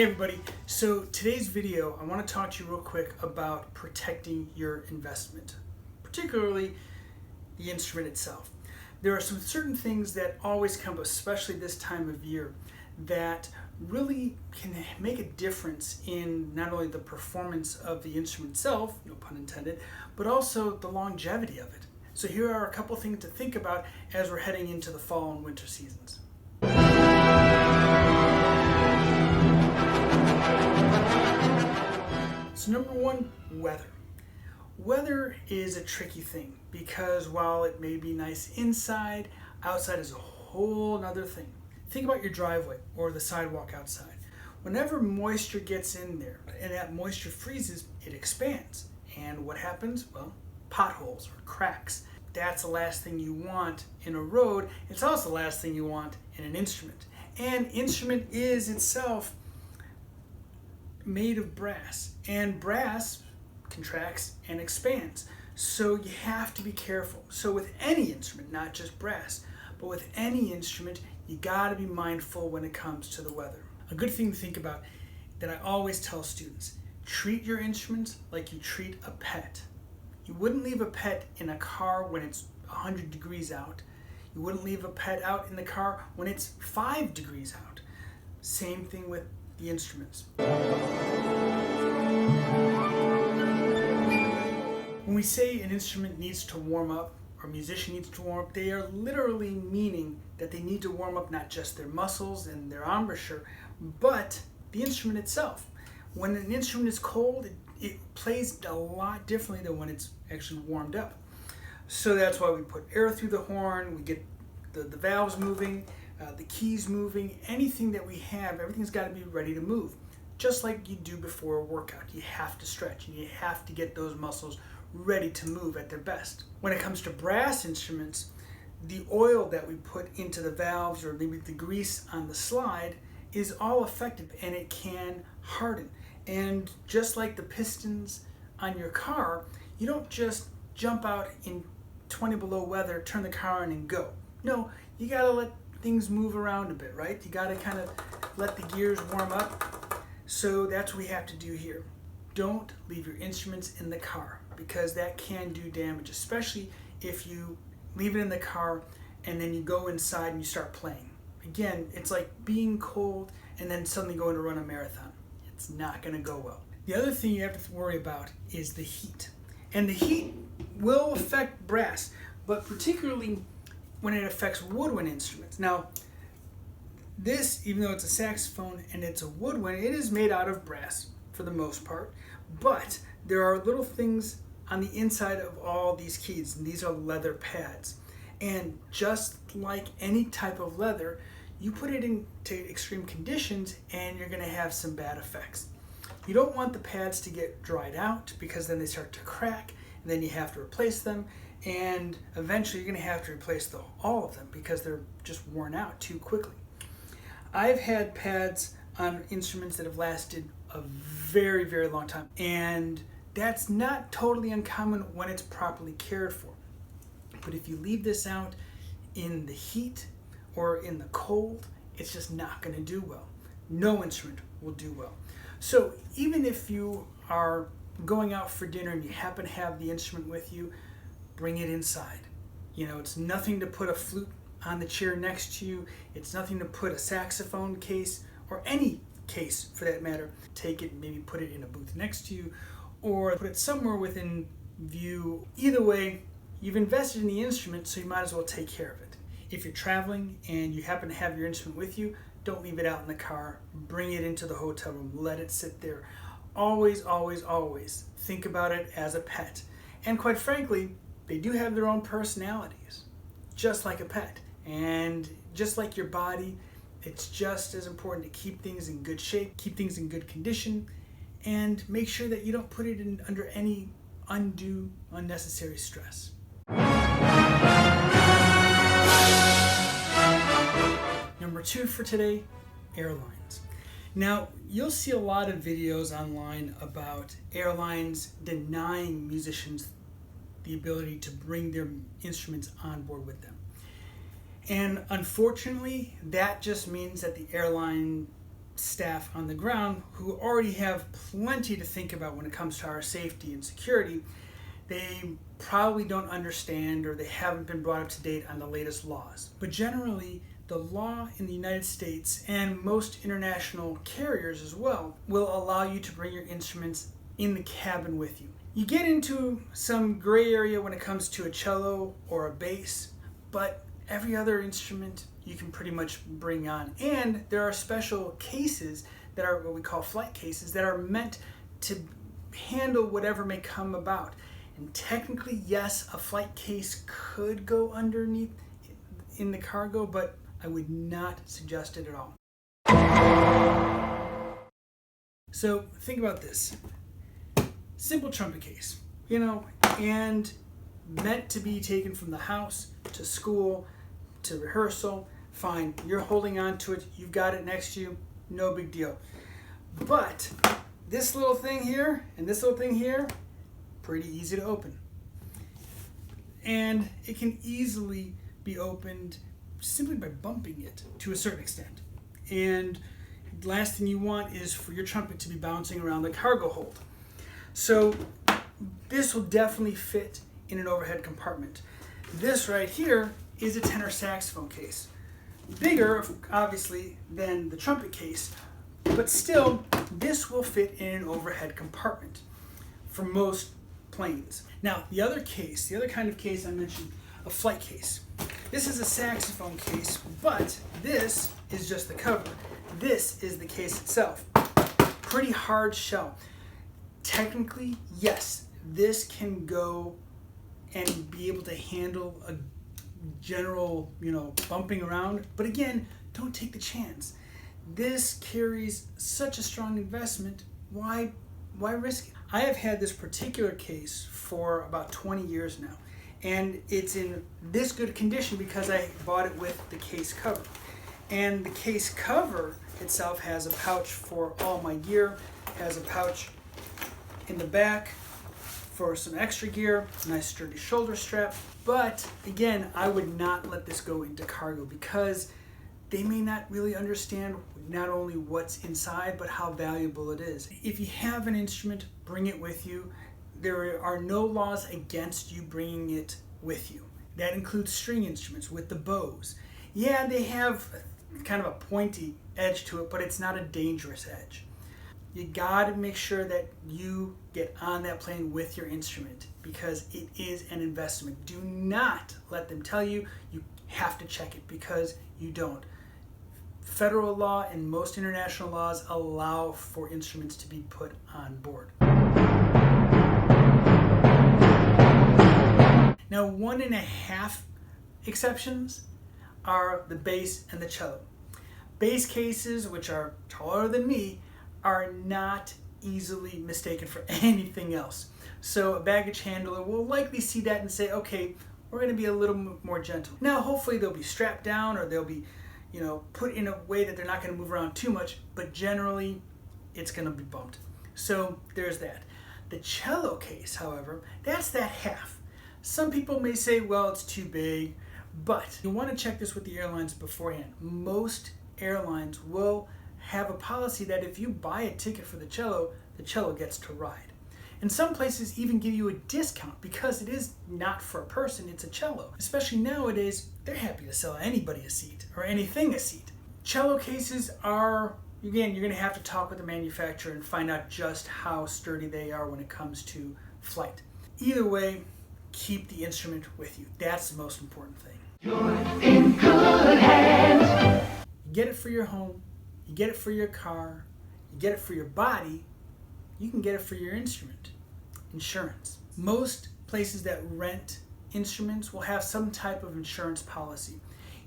everybody, so today's video I want to talk to you real quick about protecting your investment, particularly the instrument itself. There are some certain things that always come up, especially this time of year, that really can make a difference in not only the performance of the instrument itself, no pun intended, but also the longevity of it. So here are a couple things to think about as we're heading into the fall and winter seasons. So number one, weather. Weather is a tricky thing because while it may be nice inside, outside is a whole nother thing. Think about your driveway or the sidewalk outside. Whenever moisture gets in there and that moisture freezes, it expands. And what happens? Well, potholes or cracks. That's the last thing you want in a road. It's also the last thing you want in an instrument. And instrument is itself made of brass, and brass contracts and expands. So you have to be careful. So with any instrument, not just brass, but with any instrument, you gotta be mindful when it comes to the weather. A good thing to think about that I always tell students, treat your instruments like you treat a pet. You wouldn't leave a pet in a car when it's 100 degrees out. You wouldn't leave a pet out in the car when it's 5 degrees out. Same thing with the instruments. When we say an instrument needs to warm up, or a musician needs to warm up, they are literally meaning that they need to warm up not just their muscles and their embouchure, but the instrument itself. When an instrument is cold, it plays a lot differently than when it's actually warmed up. So that's why we put air through the horn, we get the valves moving, the keys moving, anything that we have, everything's got to be ready to move. Just like you do before a workout. You have to stretch and you have to get those muscles ready to move at their best. When it comes to brass instruments, the oil that we put into the valves or maybe the grease on the slide is all effective and it can harden. And just like the pistons on your car, you don't just jump out in 20 below weather, turn the car on and go. No, you gotta let things move around a bit, right? You gotta kind of let the gears warm up. So that's what we have to do here. Don't leave your instruments in the car because that can do damage, especially if you leave it in the car and then you go inside and you start playing. Again, it's like being cold and then suddenly going to run a marathon. It's not gonna go well. The other thing you have to worry about is the heat. And the heat will affect brass, but particularly when it affects woodwind instruments. Now, this, even though it's a saxophone and it's a woodwind, it is made out of brass for the most part, but there are little things on the inside of all these keys, and these are leather pads. And just like any type of leather, you put it into extreme conditions and you're gonna have some bad effects. You don't want the pads to get dried out because then they start to crack and then you have to replace them, and eventually you're gonna have to replace all of them because they're just worn out too quickly. I've had pads on instruments that have lasted a very, very long time, and that's not totally uncommon when it's properly cared for. But if you leave this out in the heat or in the cold, it's just not gonna do well. No instrument will do well. So even if you are going out for dinner and you happen to have the instrument with you, bring it inside. You know, it's nothing to put a flute on the chair next to you. It's nothing to put a saxophone case or any case for that matter. Take it and maybe put it in a booth next to you or put it somewhere within view. Either way, you've invested in the instrument, so you might as well take care of it. If you're traveling and you happen to have your instrument with you, don't leave it out in the car. Bring it into the hotel room. Let it sit there. Always, always, always think about it as a pet. And quite frankly, they do have their own personalities, just like a pet. And just like your body, it's just as important to keep things in good shape, keep things in good condition, and make sure that you don't put it under any undue, unnecessary stress. Number two for today, airlines. Now, you'll see a lot of videos online about airlines denying musicians the ability to bring their instruments on board with them. And unfortunately, that just means that the airline staff on the ground who already have plenty to think about when it comes to our safety and security, they probably don't understand or they haven't been brought up to date on the latest laws. But generally, the law in the United States and most international carriers as well will allow you to bring your instruments in the cabin with you. You get into some gray area when it comes to a cello or a bass, but every other instrument you can pretty much bring on. And there are special cases that are what we call flight cases that are meant to handle whatever may come about. And technically, yes, a flight case could go underneath in the cargo, but I would not suggest it at all. So think about this. Simple trumpet case, and meant to be taken from the house to school to rehearsal. Fine, you're holding on to it, you've got it next to you, no big deal. But this little thing here and this little thing here, pretty easy to open. And it can easily be opened simply by bumping it to a certain extent. And the last thing you want is for your trumpet to be bouncing around the cargo hold. So this will definitely fit in an overhead compartment. This right here is a tenor saxophone case. Bigger, obviously, than the trumpet case, but still, this will fit in an overhead compartment for most planes. Now, the other kind of case I mentioned, a flight case. This is a saxophone case, but this is just the cover. This is the case itself. Pretty hard shell. Technically, yes, this can go and be able to handle a general, bumping around. But again, don't take the chance. This carries such a strong investment. Why risk it? I have had this particular case for about 20 years now, and it's in this good condition because I bought it with the case cover. And the case cover itself has a pouch for all my gear, has a pouch in the back for some extra gear, nice sturdy shoulder strap. But again, I would not let this go into cargo because they may not really understand not only what's inside, but how valuable it is. If you have an instrument, bring it with you. There are no laws against you bringing it with you. That includes string instruments with the bows. Yeah, they have kind of a pointy edge to it, but it's not a dangerous edge. You got to make sure that you get on that plane with your instrument because it is an investment. Do not let them tell you you have to check it because you don't. Federal law and most international laws allow for instruments to be put on board. Now, 1.5 exceptions are the bass and the cello. Bass cases, which are taller than me, are not easily mistaken for anything else. So a baggage handler will likely see that and say, okay, we're going to be a little more gentle. Now, hopefully they'll be strapped down or they'll be, put in a way that they're not going to move around too much, but generally it's going to be bumped. So there's that. The cello case, however, that's that half. Some people may say, well, it's too big, but you want to check this with the airlines beforehand. Most airlines will have a policy that if you buy a ticket for the cello gets to ride. And some places even give you a discount because it is not for a person, it's a cello. Especially nowadays, they're happy to sell anybody a seat or anything a seat. Cello cases are, again, you're going to have to talk with the manufacturer and find out just how sturdy they are when it comes to flight. Either way, keep the instrument with you. That's the most important thing. You're in good hands. You get it for your home, you get it for your car, you get it for your body, you can get it for your instrument. Insurance. Most places that rent instruments will have some type of insurance policy.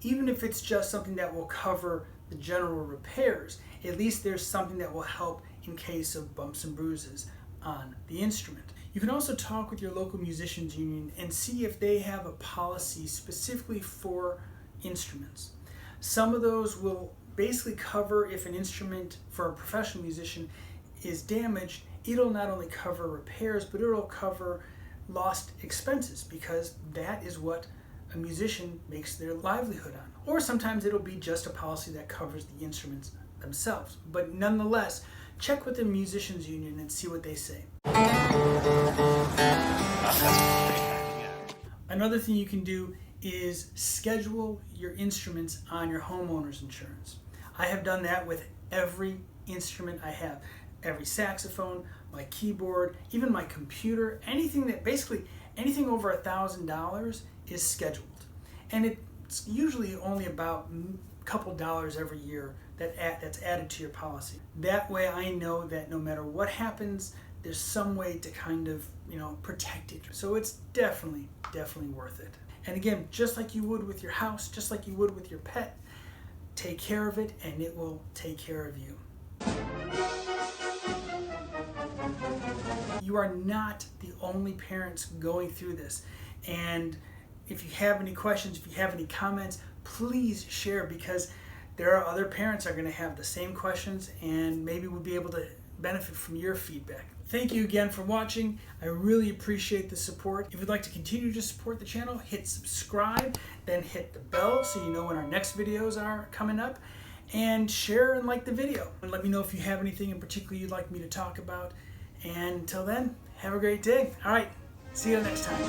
Even if it's just something that will cover the general repairs, at least there's something that will help in case of bumps and bruises on the instrument. You can also talk with your local musicians union and see if they have a policy specifically for instruments. Some of those will basically cover if an instrument for a professional musician is damaged, it'll not only cover repairs, but it'll cover lost expenses because that is what a musician makes their livelihood on. Or sometimes it'll be just a policy that covers the instruments themselves. But nonetheless, check with the musicians union and see what they say. Another thing you can do is schedule your instruments on your homeowner's insurance. I have done that with every instrument I have. Every saxophone, my keyboard, even my computer, anything over $1,000 is scheduled. And it's usually only about a couple dollars every year that's added to your policy. That way I know that no matter what happens, there's some way to kind of, protect it. So it's definitely worth it. And again, just like you would with your house, just like you would with your pet, take care of it and it will take care of you. You are not the only parents going through this. And if you have any questions, if you have any comments, please share, because there are other parents that are going to have the same questions and maybe we'll be able to benefit from your feedback. Thank you again for watching. I really appreciate the support. If you'd like to continue to support the channel, hit subscribe, then hit the bell so you know when our next videos are coming up, and share and like the video. And let me know if you have anything in particular you'd like me to talk about. And until then, have a great day. All right, see you next time.